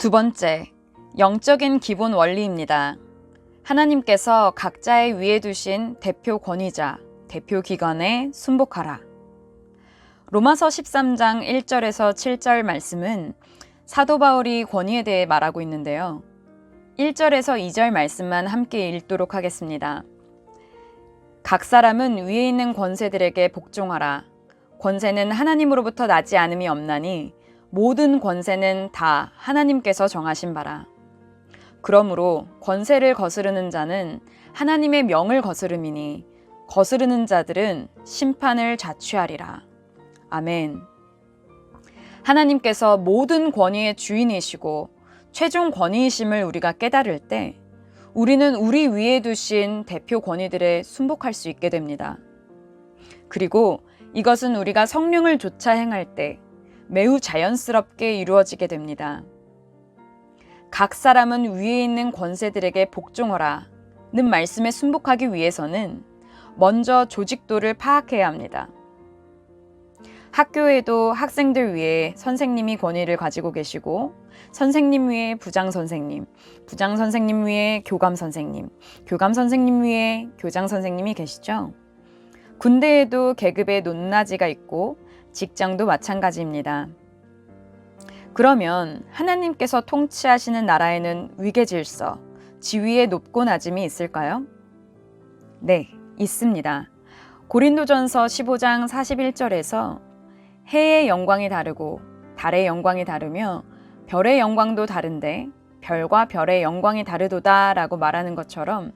두 번째, 영적인 기본 원리입니다. 하나님께서 각자의 위에 두신 대표 권위자, 대표 기관에 순복하라. 로마서 13장 1절에서 7절 말씀은 사도 바울이 권위에 대해 말하고 있는데요. 1절에서 2절 말씀만 함께 읽도록 하겠습니다. 각 사람은 위에 있는 권세들에게 복종하라. 권세는 하나님으로부터 나지 않음이 없나니 모든 권세는 다 하나님께서 정하신 바라. 그러므로 권세를 거스르는 자는 하나님의 명을 거스름이니 거스르는 자들은 심판을 자취하리라. 아멘. 하나님께서 모든 권위의 주인이시고 최종 권위이심을 우리가 깨달을 때 우리는 우리 위에 두신 대표 권위들에 순복할 수 있게 됩니다. 그리고 이것은 우리가 성령을 좇아 행할 때 매우 자연스럽게 이루어지게 됩니다. 각 사람은 위에 있는 권세들에게 복종하라 는 말씀에 순복하기 위해서는 먼저 조직도를 파악해야 합니다. 학교에도 학생들 위에 선생님이 권위를 가지고 계시고 선생님 위에 부장 선생님, 부장 선생님 위에 교감 선생님, 교감 선생님 위에 교장 선생님이 계시죠. 군대에도 계급의 높낮이가 있고 직장도 마찬가지입니다. 그러면 하나님께서 통치하시는 나라에는 위계 질서, 지위의 높고 낮음이 있을까요? 네, 있습니다. 고린도전서 15장 41절에서 해의 영광이 다르고 달의 영광이 다르며 별의 영광도 다른데 별과 별의 영광이 다르도다 라고 말하는 것처럼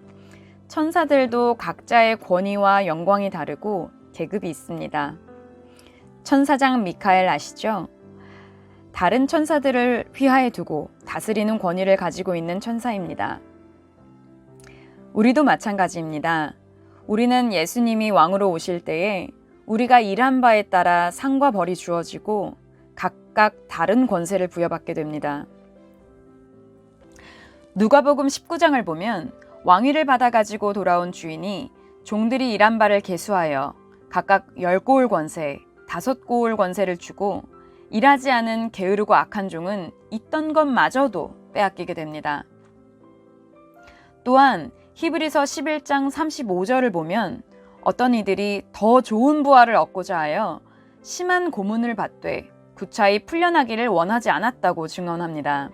천사들도 각자의 권위와 영광이 다르고 계급이 있습니다. 천사장 미카엘 아시죠? 다른 천사들을 휘하에 두고 다스리는 권위를 가지고 있는 천사입니다. 우리도 마찬가지입니다. 우리는 예수님이 왕으로 오실 때에 우리가 일한 바에 따라 상과 벌이 주어지고 각각 다른 권세를 부여받게 됩니다. 누가복음 19장을 보면 왕위를 받아가지고 돌아온 주인이 종들이 일한 바를 계수하여 각각 10고울 권세, 5고울 권세를 주고 일하지 않은 게으르고 악한 종은 있던 것마저도 빼앗기게 됩니다. 또한 히브리서 11장 35절을 보면 어떤 이들이 더 좋은 부활을 얻고자 하여 심한 고문을 받되 구차히 풀려나기를 원하지 않았다고 증언합니다.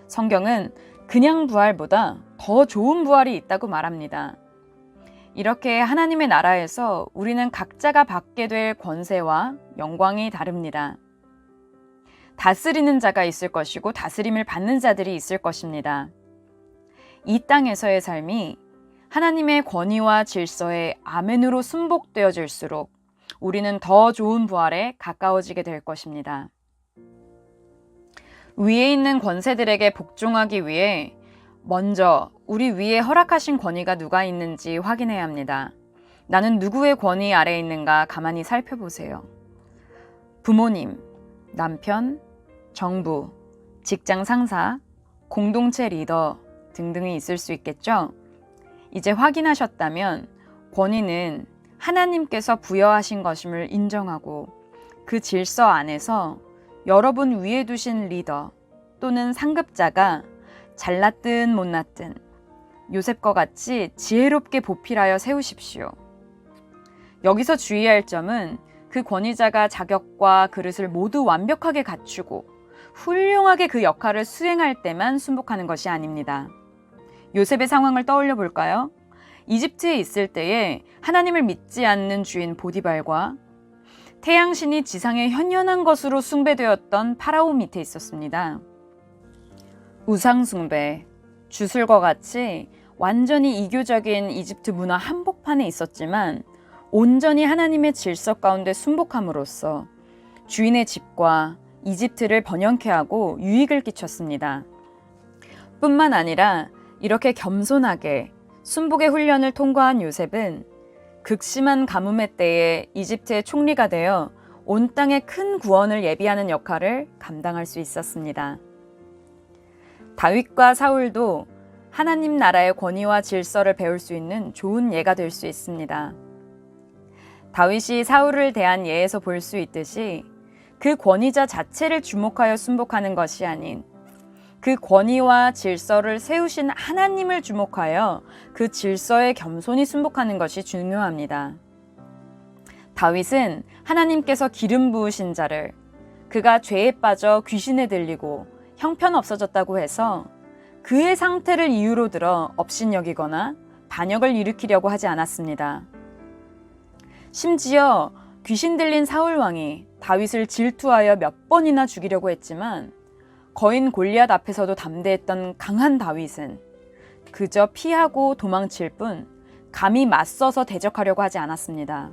성경은 그냥 부활보다 더 좋은 부활이 있다고 말합니다. 이렇게 하나님의 나라에서 우리는 각자가 받게 될 권세와 영광이 다릅니다. 다스리는 자가 있을 것이고 다스림을 받는 자들이 있을 것입니다. 이 땅에서의 삶이 하나님의 권위와 질서에 아멘으로 순복되어질수록 우리는 더 좋은 부활에 가까워지게 될 것입니다. 위에 있는 권세들에게 복종하기 위해 먼저 우리 위에 허락하신 권위가 누가 있는지 확인해야 합니다. 나는 누구의 권위 아래에 있는가 가만히 살펴보세요. 부모님, 남편, 정부, 직장 상사, 공동체 리더 등등이 있을 수 있겠죠? 이제 확인하셨다면 권위는 하나님께서 부여하신 것임을 인정하고 그 질서 안에서 여러분 위에 두신 리더 또는 상급자가 잘났든 못났든 요셉과 같이 지혜롭게 보필하여 세우십시오. 여기서 주의할 점은 그 권위자가 자격과 그릇을 모두 완벽하게 갖추고 훌륭하게 그 역할을 수행할 때만 순복하는 것이 아닙니다. 요셉의 상황을 떠올려 볼까요? 이집트에 있을 때에 하나님을 믿지 않는 주인 보디발과 태양신이 지상에 현현한 것으로 숭배되었던 파라오 밑에 있었습니다. 우상숭배, 주술과 같이 완전히 이교적인 이집트 문화 한복판에 있었지만 온전히 하나님의 질서 가운데 순복함으로써 주인의 집과 이집트를 번영케 하고 유익을 끼쳤습니다. 뿐만 아니라 이렇게 겸손하게 순복의 훈련을 통과한 요셉은 극심한 가뭄의 때에 이집트의 총리가 되어 온 땅에 큰 구원을 예비하는 역할을 감당할 수 있었습니다. 다윗과 사울도 하나님 나라의 권위와 질서를 배울 수 있는 좋은 예가 될 수 있습니다. 다윗이 사울을 대한 예에서 볼 수 있듯이 그 권위자 자체를 주목하여 순복하는 것이 아닌 그 권위와 질서를 세우신 하나님을 주목하여 그 질서에 겸손히 순복하는 것이 중요합니다. 다윗은 하나님께서 기름 부으신 자를 그가 죄에 빠져 귀신에 들리고 형편없어졌다고 해서 그의 상태를 이유로 들어 업신여기거나 반역을 일으키려고 하지 않았습니다. 심지어 귀신 들린 사울 왕이 다윗을 질투하여 몇 번이나 죽이려고 했지만 거인 골리앗 앞에서도 담대했던 강한 다윗은 그저 피하고 도망칠 뿐 감히 맞서서 대적하려고 하지 않았습니다.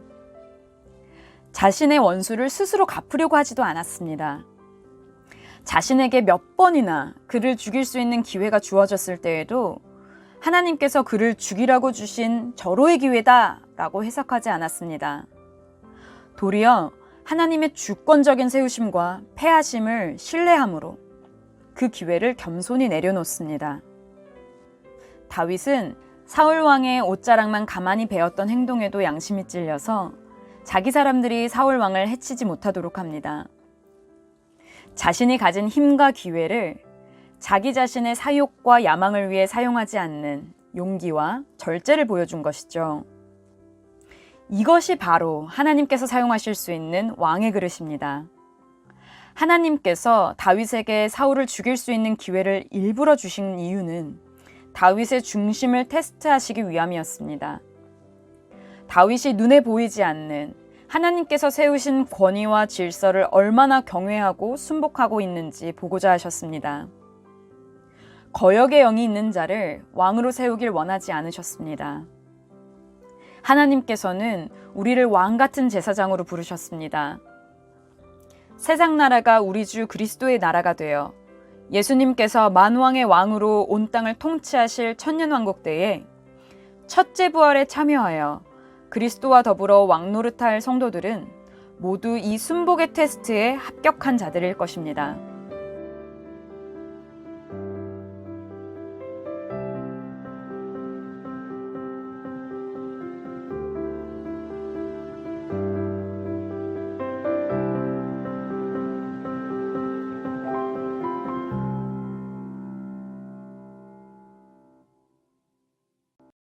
자신의 원수를 스스로 갚으려고 하지도 않았습니다. 자신에게 몇 번이나 그를 죽일 수 있는 기회가 주어졌을 때에도 하나님께서 그를 죽이라고 주신 절호의 기회다 라고 해석하지 않았습니다. 도리어 하나님의 주권적인 세우심과 패하심을 신뢰함으로 그 기회를 겸손히 내려놓습니다. 다윗은 사울 왕의 옷자락만 가만히 베었던 행동에도 양심이 찔려서 자기 사람들이 사울 왕을 해치지 못하도록 합니다. 자신이 가진 힘과 기회를 자기 자신의 사욕과 야망을 위해 사용하지 않는 용기와 절제를 보여준 것이죠. 이것이 바로 하나님께서 사용하실 수 있는 왕의 그릇입니다. 하나님께서 다윗에게 사울을 죽일 수 있는 기회를 일부러 주신 이유는 다윗의 중심을 테스트하시기 위함이었습니다. 다윗이 눈에 보이지 않는 하나님께서 세우신 권위와 질서를 얼마나 경외하고 순복하고 있는지 보고자 하셨습니다. 거역의 영이 있는 자를 왕으로 세우길 원하지 않으셨습니다. 하나님께서는 우리를 왕 같은 제사장으로 부르셨습니다. 세상 나라가 우리 주 그리스도의 나라가 되어 예수님께서 만왕의 왕으로 온 땅을 통치하실 천년왕국 때에 첫째 부활에 참여하여 그리스도와 더불어 왕노릇할 성도들은 모두 이 순복의 테스트에 합격한 자들일 것입니다.